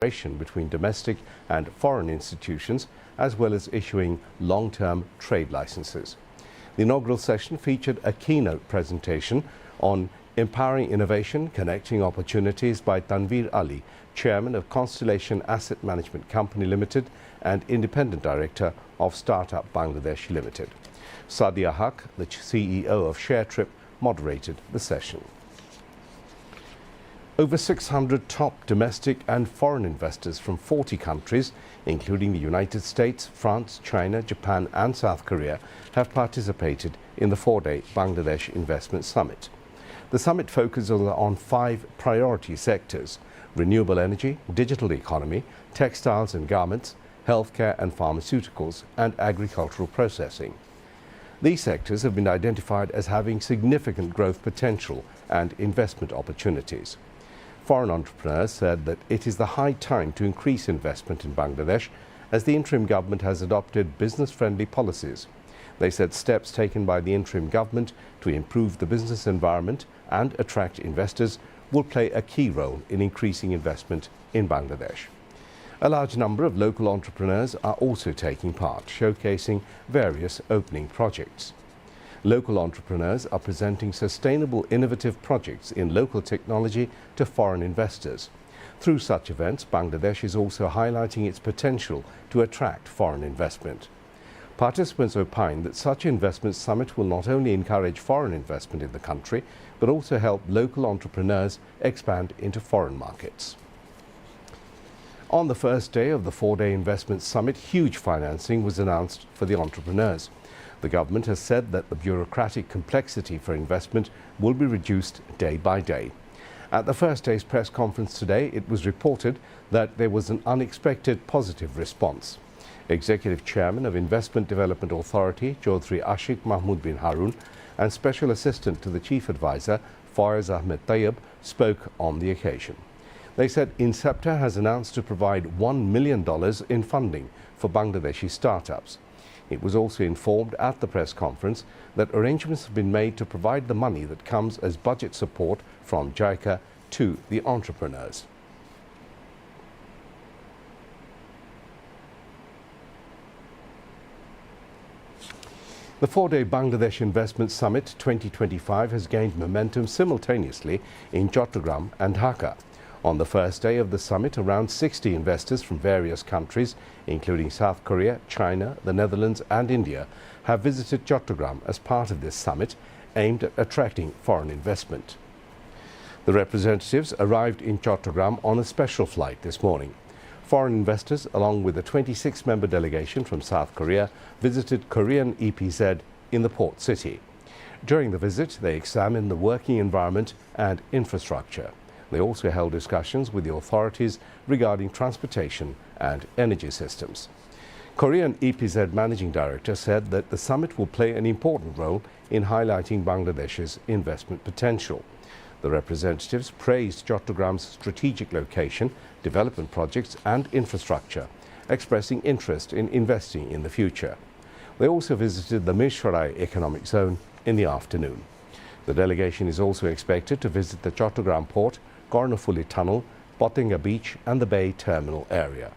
between domestic and foreign institutions, as well as issuing long-term trade licenses. The inaugural session featured a keynote presentation on Empowering Innovation, Connecting Opportunities by Tanveer Ali, Chairman of Constellation Asset Management Company Limited and Independent Director of Startup Bangladesh Limited. Sadia Haq, the CEO of ShareTrip, moderated the session. Over 600 top domestic and foreign investors from 40 countries, including the United States, France, China, Japan and South Korea, have participated in the four-day Bangladesh Investment Summit. The summit focuses on 5 priority sectors: renewable energy, digital economy, textiles and garments, healthcare and pharmaceuticals, and agricultural processing. These sectors have been identified as having significant growth potential and investment opportunities. Foreign entrepreneurs said that it is the high time to increase investment in Bangladesh as the interim government has adopted business-friendly policies. They said steps taken by the interim government to improve the business environment and attract investors will play a key role in increasing investment in Bangladesh. A large number of local entrepreneurs are also taking part, showcasing various opening projects. Local entrepreneurs are presenting sustainable, innovative projects in local technology to foreign investors. Through such events, Bangladesh is also highlighting its potential to attract foreign investment. Participants opined that such investment summit will not only encourage foreign investment in the country, but also help local entrepreneurs expand into foreign markets. On the first day of the four-day investment summit, huge financing was announced for the entrepreneurs. The government has said that the bureaucratic complexity for investment will be reduced day by day. At the first day's press conference today, it was reported that there was an unexpected positive response. Executive Chairman of Investment Development Authority, Chaudhry Ashik Mahmood bin Harun, and Special Assistant to the Chief Advisor, Faiz Ahmed Tayyab, spoke on the occasion. They said INSEPTA has announced to provide $1 million in funding for Bangladeshi startups. It was also informed at the press conference that arrangements have been made to provide the money that comes as budget support from JICA to the entrepreneurs. The four-day Bangladesh Investment Summit 2025 has gained momentum simultaneously in Chattogram and Dhaka. On the first day of the summit, around 60 investors from various countries, including South Korea, China, the Netherlands and India, have visited Chattogram as part of this summit aimed at attracting foreign investment. The representatives arrived in Chattogram on a special flight this morning. Foreign investors, along with a 26-member delegation from South Korea, visited Korean EPZ in the port city. During the visit, they examined the working environment and infrastructure. They also held discussions with the authorities regarding transportation and energy systems. Korean EPZ Managing Director said that the summit will play an important role in highlighting Bangladesh's investment potential. The representatives praised Chattogram's strategic location, development projects and infrastructure, expressing interest in investing in the future. They also visited the Mishrai Economic Zone in the afternoon. The delegation is also expected to visit the Chattogram Port, Kornafuli Tunnel, Pottinga Beach and the Bay Terminal area.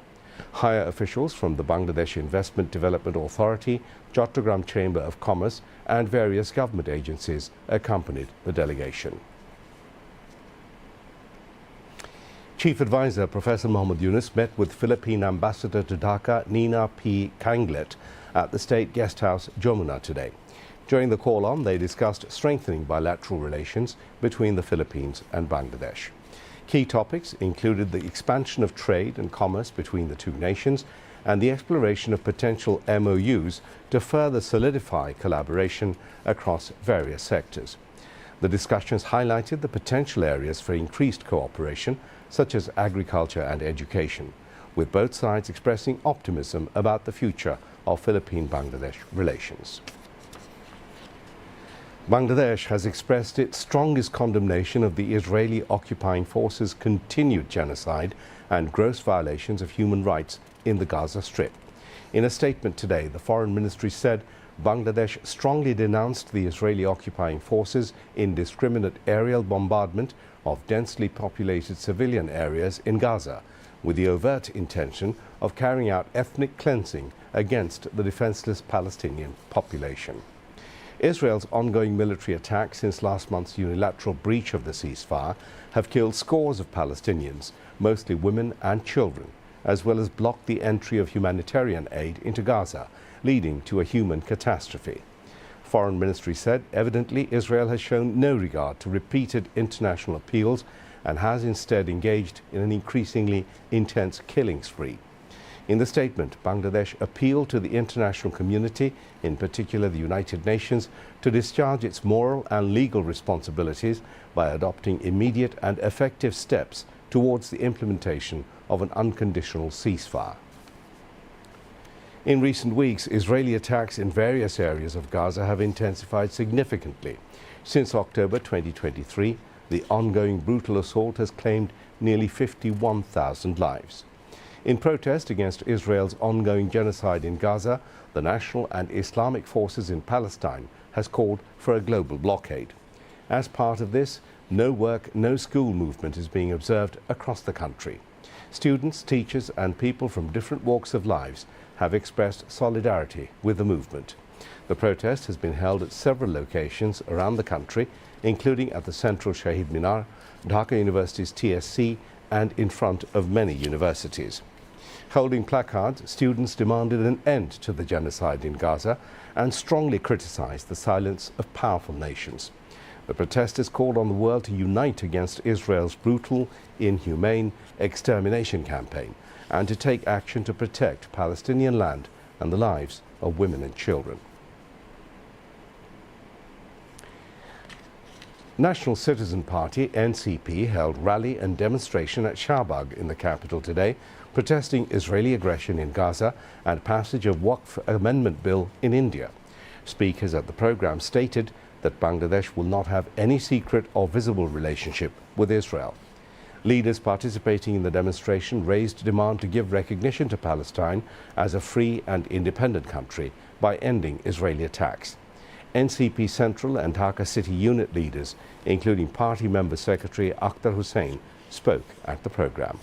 Higher officials from the Bangladesh Investment Development Authority, Chattogram Chamber of Commerce and various government agencies accompanied the delegation. Chief Advisor Professor Mohammed Yunus met with Philippine Ambassador to Dhaka, Nina P. Kanglet, at the State Guest House, Jamuna today. During the call-on, they discussed strengthening bilateral relations between the Philippines and Bangladesh. Key topics included the expansion of trade and commerce between the two nations and the exploration of potential MOUs to further solidify collaboration across various sectors. The discussions highlighted the potential areas for increased cooperation, such as agriculture and education, with both sides expressing optimism about the future of Philippine-Bangladesh relations. Bangladesh has expressed its strongest condemnation of the Israeli occupying forces' continued genocide and gross violations of human rights in the Gaza Strip. In a statement today, the Foreign Ministry said Bangladesh strongly denounced the Israeli occupying forces' indiscriminate aerial bombardment of densely populated civilian areas in Gaza, with the overt intention of carrying out ethnic cleansing against the defenseless Palestinian population. Israel's ongoing military attacks since last month's unilateral breach of the ceasefire have killed scores of Palestinians, mostly women and children, as well as blocked the entry of humanitarian aid into Gaza, leading to a human catastrophe. Foreign Ministry said evidently Israel has shown no regard to repeated international appeals and has instead engaged in an increasingly intense killing spree. In the statement, Bangladesh appealed to the international community, in particular the United Nations, to discharge its moral and legal responsibilities by adopting immediate and effective steps towards the implementation of an unconditional ceasefire. In recent weeks, Israeli attacks in various areas of Gaza have intensified significantly. Since October 2023, the ongoing brutal assault has claimed nearly 51,000 lives. In protest against Israel's ongoing genocide in Gaza, the National and Islamic Forces in Palestine has called for a global blockade. As part of this, no work, no school movement is being observed across the country. Students, teachers and people from different walks of lives have expressed solidarity with the movement. The protest has been held at several locations around the country, including at the Central Shahid Minar, Dhaka University's TSC and in front of many universities. Holding placards, students demanded an end to the genocide in Gaza and strongly criticized the silence of powerful nations. The protesters called on the world to unite against Israel's brutal, inhumane extermination campaign and to take action to protect Palestinian land and the lives of women and children. National Citizen Party (NCP) held rally and demonstration at Shahbag in the capital today, protesting Israeli aggression in Gaza and passage of Waqf Amendment Bill in India. Speakers at the program stated that Bangladesh will not have any secret or visible relationship with Israel. Leaders participating in the demonstration raised a demand to give recognition to Palestine as a free and independent country by ending Israeli attacks. NCP Central and Dhaka City unit leaders, including party member Secretary Akhtar Hussain, spoke at the program.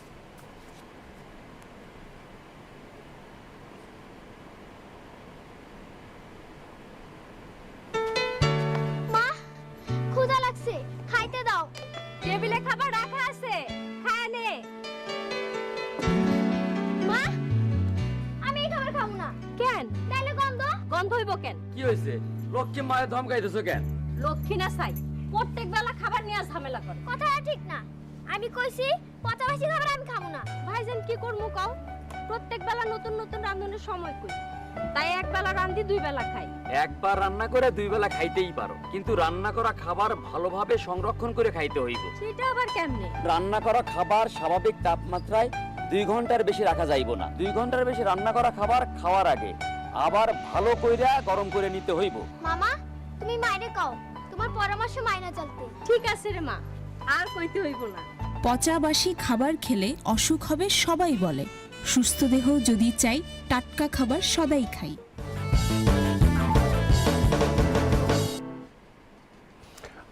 Lakshmi মায়ের ধমকাইতেছো কেন? লক্ষ্মী না চাই প্রত্যেক বেলা খাবার নিয়ে ঝামেলা করে। কথাটা ঠিক না। আমি কইছি পচাবাসি খাবার আমি খাবো না। ভাইজান কি করমু কও? প্রত্যেক বেলা নতুন নতুন রাঁধুনের সময় কই। তাই এক বেলা রাঁধি দুই বেলা খাই। একবার রান্না করে দুই বেলা খাইতেই পারো, কিন্তু রান্না করা খাবার ভালোভাবে সংরক্ষণ করে খাইতে হইব। সেটা আবার কেমনে? রান্না করা খাবার স্বাভাবিক তাপমাত্রায় 2 ঘন্টার বেশি রাখা যাইব না। 2 ঘন্টার বেশি রান্না করা খাবার খাওয়ার আগে আবার ভালো কইরা গরম করে নিতে হইব। মামা তুমি মাইরে কও, তোমার পরামর্শ মাইনা চলতে। ঠিক আছে রে মা, আর কইতে হইব না। পচাবাসি খাবার খেলে অসুখ হবে সবাই বলে, সুস্থ দেহ যদি চাই টাটকা খাবার সদাই খাই।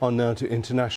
On now to international